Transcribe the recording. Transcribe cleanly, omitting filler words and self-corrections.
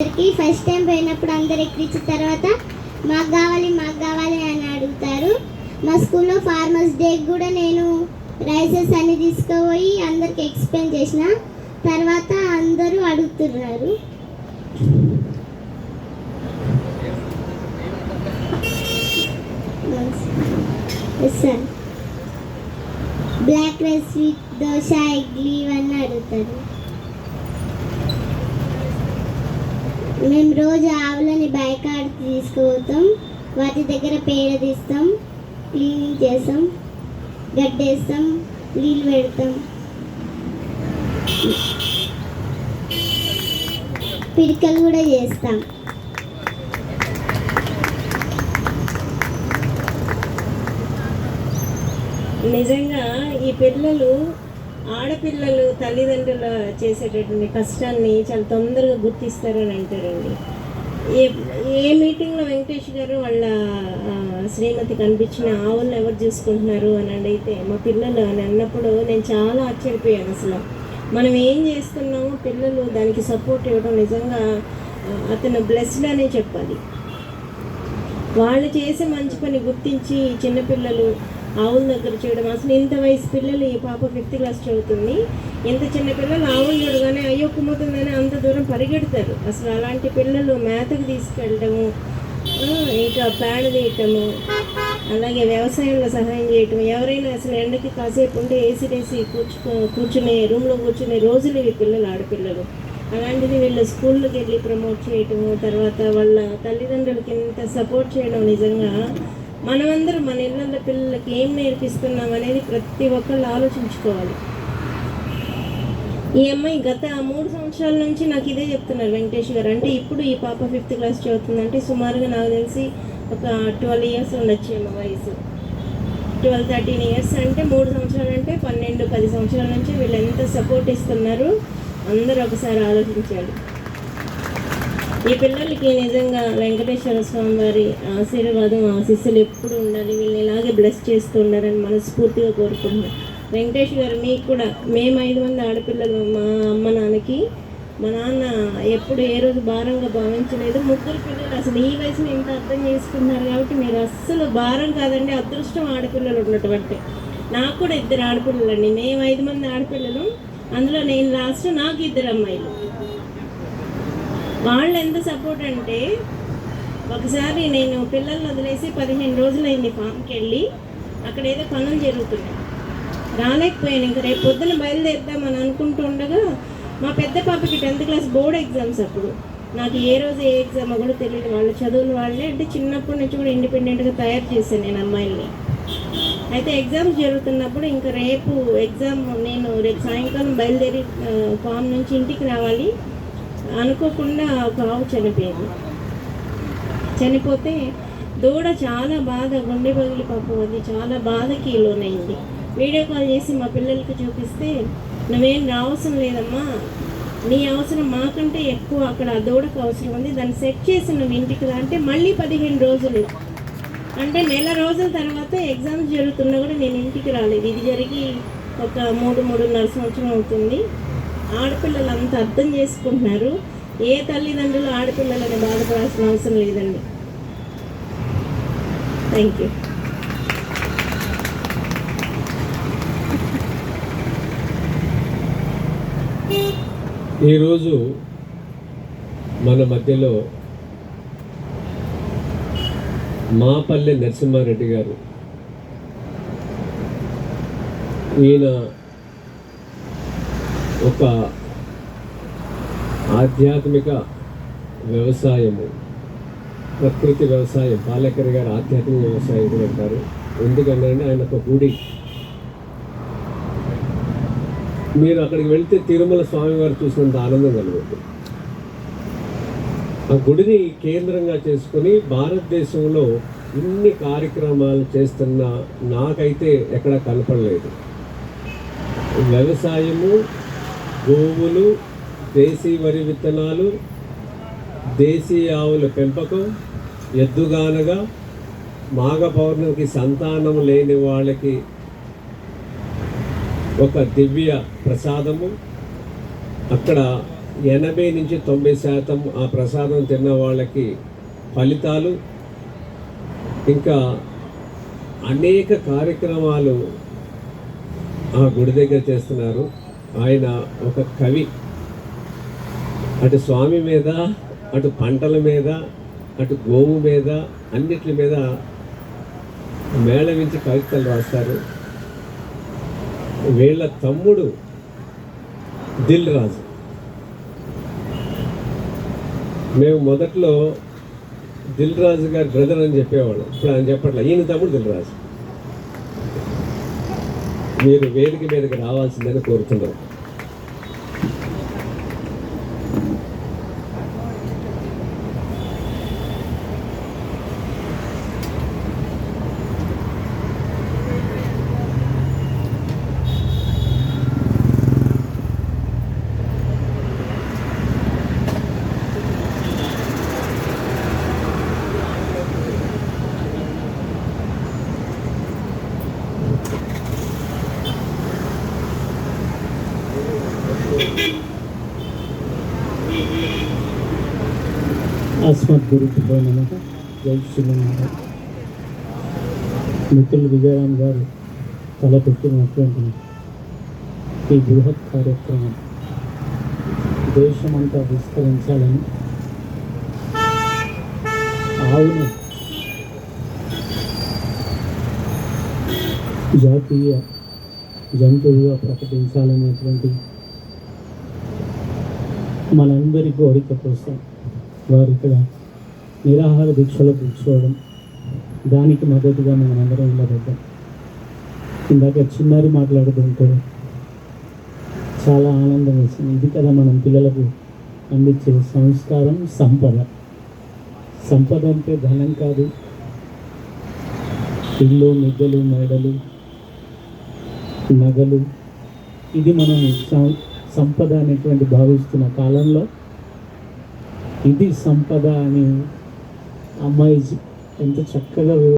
అందరికీ. First time పోయినప్పుడు అందరు ఎక్కించిన తర్వాత మాకు కావాలి అని అడుగుతారు. మా స్కూల్లో ఫార్మర్స్ డే కూడా నేను రైసెస్ అన్ని తీసుకుపోయి అందరికి ఎక్స్ప్లెయిన్ చేసిన తర్వాత అందరూ అడుగుతున్నారు. Sir black rice sweet dosa idli ఇవన్నీ అడుగుతారు. మేము రోజు ఆవులని బయకాడికి తీసుకుపోతాం, వాటి దగ్గర పేడ తీస్తాం, క్లీనింగ్ చేస్తాం, గడ్డేస్తాం, నీళ్ళు పెడతాం, పిడికలు కూడా చేస్తాం. నిజంగా ఈ పిల్లలు ఆడపిల్లలు తల్లిదండ్రులు చేసేటటువంటి కష్టాన్ని చాలా తొందరగా గుర్తిస్తారు అని అంటారండి. ఏ మీటింగ్లో వెంకటేష్ గారు వాళ్ళ శ్రీమతి కనిపించిన ఆవులను ఎవరు చూసుకుంటున్నారు అని అడిగితే మా పిల్లలు అని అన్నప్పుడు నేను చాలా ఆశ్చర్యపోయాను. అసలు మనం ఏం చేస్తున్నామో పిల్లలు దానికి సపోర్ట్ ఇవ్వడం నిజంగా అతను బ్లెస్డ్ అనే చెప్పాలి. వాళ్ళు చేసే మంచి పని గుర్తించి చిన్నపిల్లలు ఆవుల దగ్గర చేయడం. అసలు ఇంత వయసు పిల్లలు, ఈ పాప 5th క్లాస్ చదువుతుంది, ఇంత చిన్న పిల్లలు ఆవులు చూడగానే అయ్యో కుమ్ముతుందని అంత దూరం పరిగెడతారు. అసలు అలాంటి పిల్లలు మేతకు తీసుకెళ్ళటము, ఇంకా పేడ తీయటము, అలాగే వ్యవసాయంలో సహాయం చేయటం, ఎవరైనా అసలు ఎండకి కాసేపు ఉంటే ఏసీ కూర్చునే రూమ్లో కూర్చునే రోజులు ఇవి పిల్లలు, ఆడపిల్లలు. అలాంటిది వీళ్ళు స్కూల్లోకి వెళ్ళి ప్రమోట్ చేయటము, తర్వాత వాళ్ళ తల్లిదండ్రులకి ఇంత సపోర్ట్ చేయడం నిజంగా మనమందరం మన ఇళ్ళల్లో పిల్లలకి ఏం నేర్పిస్తున్నాం అనేది ప్రతి ఒక్కళ్ళు ఆలోచించుకోవాలి. ఈ అమ్మాయి గత 3 సంవత్సరాల నుంచి నాకు ఇదే చెప్తున్నారు వెంకటేష్ గారు. అంటే ఇప్పుడు ఈ పాప 5th క్లాస్ చదువుతుందంటే సుమారుగా నాకు తెలిసి ఒక 12 ఇయర్స్ ఉండొచ్చు ఏమో వయసు. 12-13 ఇయర్స్ అంటే 3 సంవత్సరాలు అంటే 12-10 సంవత్సరాల నుంచి వీళ్ళు ఎంత సపోర్ట్ ఇస్తున్నారు అందరూ ఒకసారి ఆలోచించాలి. ఈ పిల్లలకి నిజంగా వెంకటేశ్వర స్వామి వారి ఆశీర్వాదం, ఆశీస్సులు ఎప్పుడు ఉండాలి, వీళ్ళని ఇలాగే బ్లెస్ చేస్తూ ఉండాలని మనస్ఫూర్తిగా కోరుకుంటున్నాను. వెంకటేష్ గారు మీకు కూడా, మేము 5 మంది ఆడపిల్లలు, మా అమ్మ నాన్నకి మా నాన్న ఎప్పుడు ఏ రోజు భారంగా భావించలేదు. 3 పిల్లలు అసలు ఈ వయసులో ఇంత అర్థం చేసుకున్నారు కాబట్టి మీరు అస్సలు భారం కాదండి, అదృష్టం ఆడపిల్లలు ఉన్నటువంటి. నాకు కూడా 2 ఆడపిల్లలు అండి. మేము 5 మంది ఆడపిల్లలు, అందులో నేను లాస్ట్, నాకు 2 అమ్మాయిలు. వాళ్ళు ఎంత సపోర్ట్ అంటే ఒకసారి నేను పిల్లల్ని వదిలేసి 15 రోజులైంది ఫామ్కి వెళ్ళి, అక్కడ ఏదో పనులు జరుగుతున్నాయి, రాలేకపోయాను. ఇంకా రేపు పొద్దున బయలుదేరుతామని అనుకుంటూ ఉండగా మా పెద్ద పాపకి 10th క్లాస్ బోర్డ్ ఎగ్జామ్స్. అప్పుడు నాకు ఏ రోజు ఏ ఎగ్జామ్ కూడా తెలియదు. వాళ్ళ చదువులు వాళ్ళే, అంటే చిన్నప్పటి నుంచి కూడా ఇండిపెండెంట్గా తయారు చేశాను నేను అమ్మాయిల్ని. అయితే ఎగ్జామ్స్ జరుగుతున్నప్పుడు ఇంకా రేపు ఎగ్జామ్, నేను రేపు సాయంకాలం బయలుదేరి ఫామ్ నుంచి ఇంటికి రావాలి. అనుకోకుండా ఒక ఆవు చనిపోయింది. చనిపోతే దూడ చాలా బాధ, గుండె పగిలి పాపం అది చాలా బాధకి లోనైంది. వీడియో కాల్ చేసి మా పిల్లలకి చూపిస్తే, నువ్వేం రావసరం లేదమ్మా, నీ అవసరం మాకంటే ఎక్కువ అక్కడ ఆ దూడకు అవసరం ఉంది, దాన్ని సెట్ చేసి నువ్వు ఇంటికి రా అంటే మళ్ళీ 15 రోజులు, అంటే 1 రోజుల తర్వాత ఎగ్జామ్స్ జరుగుతున్నా కూడా నేను ఇంటికి రాలేదు. ఇది జరిగి ఒక 3-3.5 సంవత్సరం అవుతుంది. ఆడపిల్లలు అంత అర్థం చేసుకుంటున్నారు. ఏ తల్లిదండ్రులు ఆడపిల్లలని బాధపడాల్సిన అవసరం లేదండి. Thank you. ఈరోజు మన మధ్యలో మాపల్లె నరసింహారెడ్డి గారు, ఈయన ఒక ఆధ్యాత్మిక వ్యవసాయము, ప్రకృతి వ్యవసాయం, పాలేకర్ గారు ఆధ్యాత్మిక వ్యవసాయం కూడా అంటారు. ఎందుకంటే ఆయన ఒక గుడి, మీరు అక్కడికి వెళ్తే తిరుమల స్వామివారు చూసినంత ఆనందం కలుగుతుంది. ఆ గుడిని కేంద్రంగా చేసుకుని భారతదేశంలో ఇన్ని కార్యక్రమాలు చేస్తున్న నాకైతే ఎక్కడ కనపడలేదు. వ్యవసాయము, గోవులు, దేశీ వరి విత్తనాలు, దేశీ ఆవుల పెంపకం, ఎద్దుగానగా, మాఘ పౌర్ణమికి సంతానం లేని వాళ్ళకి ఒక దివ్య ప్రసాదము, అక్కడ 80-90% ఆ ప్రసాదం తిన్న వాళ్ళకి ఫలితాలు, ఇంకా అనేక కార్యక్రమాలు ఆ గుడి దగ్గర చేస్తున్నారు. ఆయన ఒక కవి, అటు స్వామి మీద, అటు పంటల మీద, అటు గోవు మీద, అన్నిటి మీద మేళవించి కవితలు రాస్తారు. వీళ్ళ తమ్ముడు దిల్ రాజు. మేము మొదట్లో దిల్ రాజు గారి బ్రదర్ అని చెప్పేవాళ్ళం, ఇప్పుడు ఆయన చెప్పట్లే, ఈయన తమ్ముడు దిల్ రాజు. మీరు వేదిక మీదకి రావాల్సిందని కోరుతున్నాం. ఆస్మద్గురుభ్యో నమః. జై శ్రీమన్నారాయణ. మిత్రులు విజయరామ్ గారు తలపెట్టినటువంటి ఈ బృహత్ కార్యక్రమం దేశమంతా విస్తరించాలని, ఆవును జాతీయ జంతువుగా ప్రకటించాలనేటువంటి మనందరి కోరిక కోసం వారు ఇక్కడ నిరాహార దీక్షలో కూర్చోవడం, దానికి మద్దతుగా మనమందరం ఉండబడ్డాం. ఇందాక చిన్నారి మాట్లాడుతుంటే చాలా ఆనందం వేసింది. ఇది కదా మనం పిల్లలకు అందించే సంస్కారం, సంపద. సంపద అంటే ధనం కాదు, ఇల్లు, మిద్దెలు, మేడలు, నగలు. ఇది మనం సంపద అనేటువంటి భావిస్తున్న కాలంలో ఇది సంపద అని అమ్మాయి ఎంత చక్కగా